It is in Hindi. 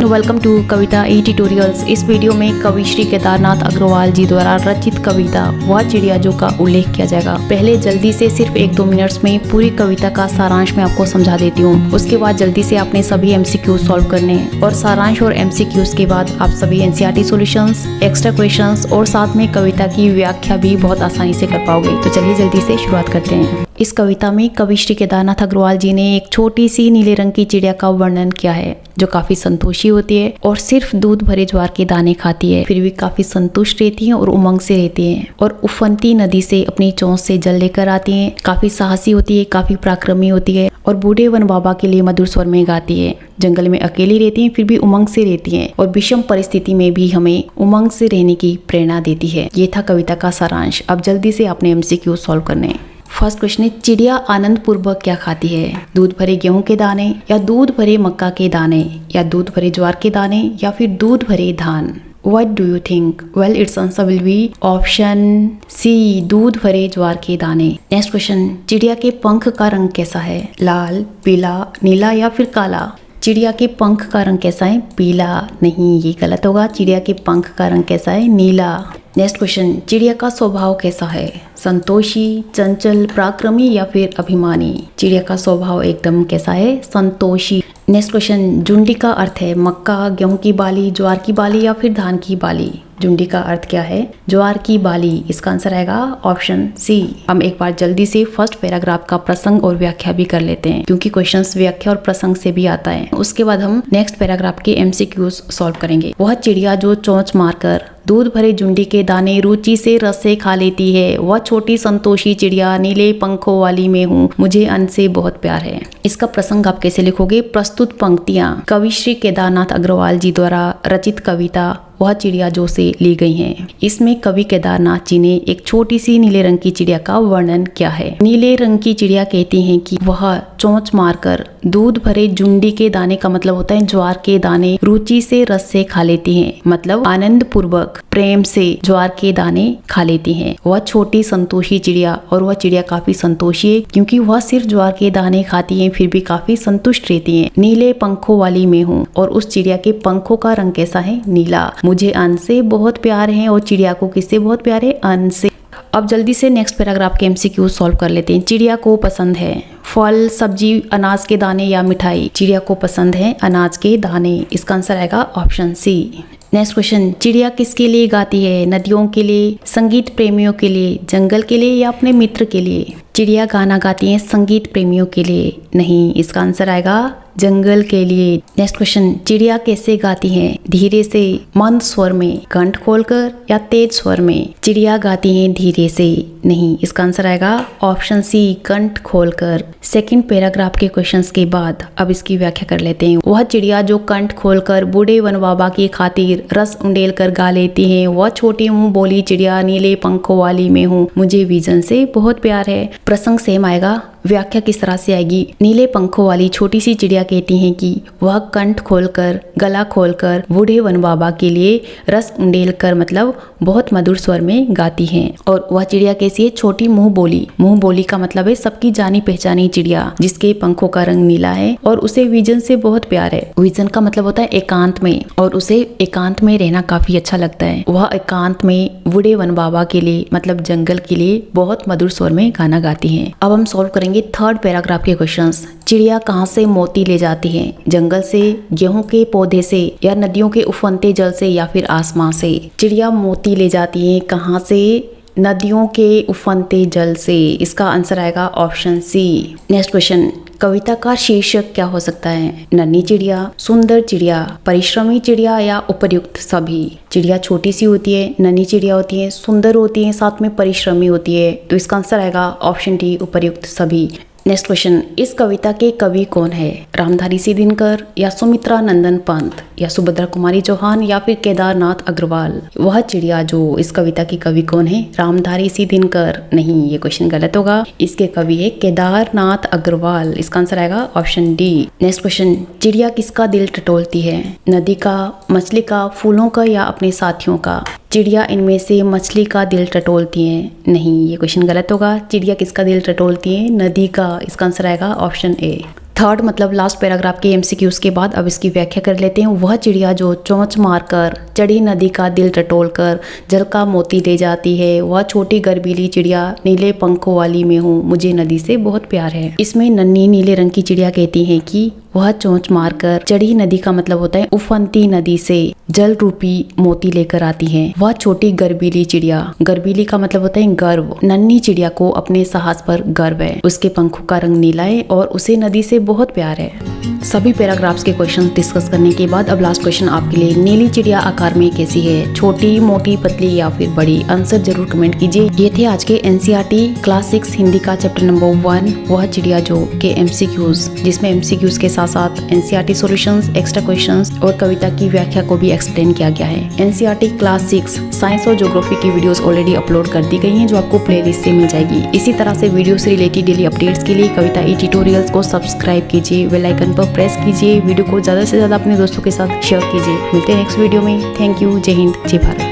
Welcome to Kavita e tutorials. इस वीडियो में कवि श्री केदारनाथ अग्रवाल जी द्वारा रचित कविता वह चिड़िया जो का उल्लेख किया जाएगा। पहले जल्दी से सिर्फ 1-2 मिनट्स में पूरी कविता का सारांश मैं आपको समझा देती हूँ। उसके बाद जल्दी से आपने सभी MCQ सॉल्व करने हैं और सारांश और MCQs के बाद आप सभी NCERT सॉल्यूशंस, एक्स्ट्रा क्वेश्चंस और साथ में कविता की व्याख्या भी बहुत आसानी से कर पाओगे। तो चलिए जल्दी से शुरुआत करते हैं। इस कविता में कवि श्री केदारनाथ अग्रवाल जी ने एक छोटी सी नीले रंग की चिड़िया का वर्णन किया है जो काफी संतोषी होती है और सिर्फ दूध भरे ज्वार के दाने खाती है, फिर भी काफी संतुष्ट रहती है और उमंग से रहती है और उफनती नदी से अपनी चोंच से जल लेकर आती है। काफी साहसी होती है, काफी पराक्रमी होती है और बूढ़े वन बाबा के लिए मधुर स्वर में गाती है। जंगल में अकेली रहती है फिर भी उमंग से रहती है और विषम परिस्थिति में भी हमें उमंग से रहने की प्रेरणा देती है। ये था कविता का सारांश। अब जल्दी से आपने MCQ सॉल्व करने। फर्स्ट क्वेश्चन है, चिड़िया आनंद पूर्वक क्या खाती है? दूध भरे गेहूं के दाने या दूध भरे मक्का के दाने या दूध भरे ज्वार के दाने या फिर दूध भरे धान? What do you think? Well, its answer will be option C, दूध भरे ज्वार के दाने। नेक्स्ट क्वेश्चन, चिड़िया के पंख का रंग कैसा है? लाल, पीला, नीला या फिर काला? चिड़िया के पंख का रंग कैसा है? पीला। नहीं, ये गलत होगा। चिड़िया के पंख का रंग कैसा है? नीला। नेक्स्ट क्वेश्चन, चिड़िया का स्वभाव कैसा है? संतोषी, चंचल, पराक्रमी या फिर अभिमानी? चिड़िया का स्वभाव एकदम कैसा है? संतोषी। नेक्स्ट क्वेश्चन, झुंडी का अर्थ है मक्का, गेहूं की बाली, ज्वार की बाली या फिर धान की बाली? झुंडी का अर्थ क्या है? ज्वार की बाली। इसका आंसर आएगा ऑप्शन सी। हम एक बार जल्दी से फर्स्ट पैराग्राफ का प्रसंग और व्याख्या भी कर लेते हैं क्योंकि क्वेश्चंस व्याख्या और प्रसंग से भी आता है। उसके बाद हम नेक्स्ट पैराग्राफ के MCQs सॉल्व करेंगे। वह चिड़िया जो चोंच मारकर दूध भरे झुंडी के दाने रुचि से रस से खा लेती है, वह छोटी संतोषी चिड़िया नीले पंखों वाली में हूँ, मुझे अन्न से बहुत प्यार है। इसका प्रसंग आप कैसे लिखोगे? प्रस्तुत पंक्तियां कवि श्री केदारनाथ अग्रवाल जी द्वारा रचित कविता वह चिड़िया जो से ली गई हैं। इसमें कवि केदारनाथ जी ने एक छोटी सी नीले रंग की चिड़िया का वर्णन किया है। नीले रंग की चिड़िया कहती हैं कि वह चोंच मारकर दूध भरे झुंडी के दाने का मतलब होता है ज्वार के दाने रुचि से रस से खा लेती हैं, मतलब आनंद पूर्वक प्रेम से ज्वार के दाने खा लेती हैं। वह छोटी संतोषी चिड़िया और वह चिड़िया काफी संतोषी है क्योंकि वह सिर्फ ज्वार के दाने खाती है फिर भी काफी संतुष्ट रहती है। नीले पंखों वाली मैं हूँ और उस चिड़िया के पंखों का रंग कैसा है? नीला। मुझे अन्न से बहुत प्यार है और चिड़िया को किससे बहुत प्यार है? अन्न से। अब जल्दी से नेक्स्ट पैराग्राफ के MCQ सॉल्व कर लेते हैं। चिड़िया को पसंद है फल, सब्जी, अनाज के दाने या मिठाई? चिड़िया को पसंद है अनाज के दाने। इसका आंसर आएगा ऑप्शन सी। नेक्स्ट क्वेश्चन, चिड़िया किसके लिए गाती है? नदियों के लिए, संगीत प्रेमियों के लिए, जंगल के लिए या अपने मित्र के लिए? चिड़िया गाना गाती है संगीत प्रेमियों के लिए। नहीं, इसका आंसर आएगा जंगल के लिए। नेक्स्ट क्वेश्चन, चिड़िया कैसे गाती है? धीरे से, मंद स्वर में, कंठ खोलकर या तेज स्वर में? चिड़िया गाती है धीरे से। नहीं, इसका आंसर आएगा ऑप्शन सी, कंठ खोलकर। सेकंड पैराग्राफ के क्वेश्चंस के बाद अब इसकी व्याख्या कर लेते हैं। वह चिड़िया जो कंठ खोलकर बूढ़े वन बाबा की खातिर रस उंडेल कर गा लेती है, वह छोटी मुंह बोली चिड़िया नीले पंखों वाली में हूँ, मुझे विजन से बहुत प्यार है। प्रसंग सेम आएगा, व्याख्या किस तरह से आएगी? नीले पंखों वाली छोटी सी चिड़िया कहती हैं कि वह कंठ खोलकर, गला खोलकर बूढ़े वन बाबा के लिए रस उंडेल कर मतलब बहुत मधुर स्वर में गाती हैं। और वह चिड़िया कैसी है? छोटी मुंह बोली। मुंह बोली का मतलब है सबकी जानी पहचानी चिड़िया जिसके पंखों का रंग नीला है और उसे विजन से बहुत प्यार है। विजन का मतलब होता है एकांत में और उसे एकांत में रहना काफी अच्छा लगता है। वह एकांत में बूढ़े वन बाबा के लिए मतलब जंगल के लिए बहुत मधुर स्वर में गाना गाती हैं। अब हम सॉल्व करेंगे थर्ड पैराग्राफ के क्वेश्चंस। चिड़िया कहाँ से मोती ले जाती है? जंगल से, गेहूं के पौधे से या नदियों के उफनते जल से या फिर आसमान से? चिड़िया मोती ले जाती है कहाँ से? नदियों के उफनते जल से। इसका आंसर आएगा ऑप्शन सी। नेक्स्ट क्वेश्चन, कविता का शीर्षक क्या हो सकता है? नन्ही चिड़िया, सुंदर चिड़िया, परिश्रमी चिड़िया या उपर्युक्त सभी? चिड़िया छोटी सी होती है, नन्ही चिड़िया होती है, सुंदर होती है, साथ में परिश्रमी होती है। तो इसका आंसर आएगा ऑप्शन डी, उपर्युक्त सभी। नेक्स्ट क्वेश्चन, इस कविता के कवि कौन है? रामधारी सिंह दिनकर या सुमित्रा नंदन पंत या सुभद्रा कुमारी चौहान या फिर केदारनाथ अग्रवाल? वह चिड़िया जो इस कविता की कवि कौन है? रामधारी सिंह दिनकर। नहीं, ये क्वेश्चन गलत होगा। इसके कवि है केदारनाथ अग्रवाल। इसका आंसर आएगा ऑप्शन डी। नेक्स्ट क्वेश्चन, चिड़िया किसका दिल टटोलती है? नदी का, मछली का, फूलों का या अपने साथियों का? चिड़िया इनमें से मछली का दिल टटोलती है। नहीं, ये क्वेश्चन गलत होगा। चिड़िया किसका दिल टटोलती है? नदी का। इसका आंसर आएगा ऑप्शन ए। थर्ड मतलब लास्ट पैराग्राफ के एमसीक्यूज के बाद अब इसकी व्याख्या कर लेते हैं। वह चिड़िया जो चोंच मारकर चढ़ी नदी का दिल टटोलकर जल का मोती ले जाती है, वह छोटी गर्बीली चिड़िया नीले पंखों वाली मैं हूँ, मुझे नदी से बहुत प्यार है। इसमें नन्ही नीले रंग की चिड़िया कहती है कि वह चोंच मारकर चढ़ी नदी का मतलब होता है उफनती नदी से जल रूपी मोती लेकर आती है। वह छोटी गर्बीली चिड़िया, गर्बीली का मतलब होता है गर्व, नन्ही चिड़िया को अपने साहस पर गर्व है, उसके पंखों का रंग नीला है और उसे नदी से बहुत प्यार है। सभी पैराग्राफ्स के क्वेश्चन डिस्कस करने के बाद अब लास्ट क्वेश्चन आपके लिए, नीली चिड़िया आकार में कैसी है, छोटी, मोटी, पतली या फिर बड़ी? आंसर जरूर कमेंट कीजिए। ये थे आज के एनसीईआरटी क्लास 6 हिंदी का चैप्टर नंबर 1 वह चिड़िया जो के एमसीक्यूज, जिसमें एमसीक्यूज के साथ साथ एनसीईआरटी सॉल्यूशंस, एक्स्ट्रा क्वेश्चंस और कविता की व्याख्या को भी एक्सप्लेन किया गया है। एनसीईआरटी क्लास 6 साइंस और ज्योग्राफी की वीडियोस ऑलरेडी अपलोड कर दी गई हैं, जो आपको प्लेलिस्ट से मिल जाएगी। इसी तरह से वीडियो से रिलेटेड डेली अपडेट्स के लिए कविता ई ट्यूटोरियल्स को सब्सक्राइब कीजिए, बेल आइकन पर प्रेस कीजिए, वीडियो को ज्यादा से ज्यादा अपने दोस्तों के साथ शेयर कीजिए। मिलते हैं नेक्स्ट वीडियो में। Thank you. जय हिंद, जय भारत।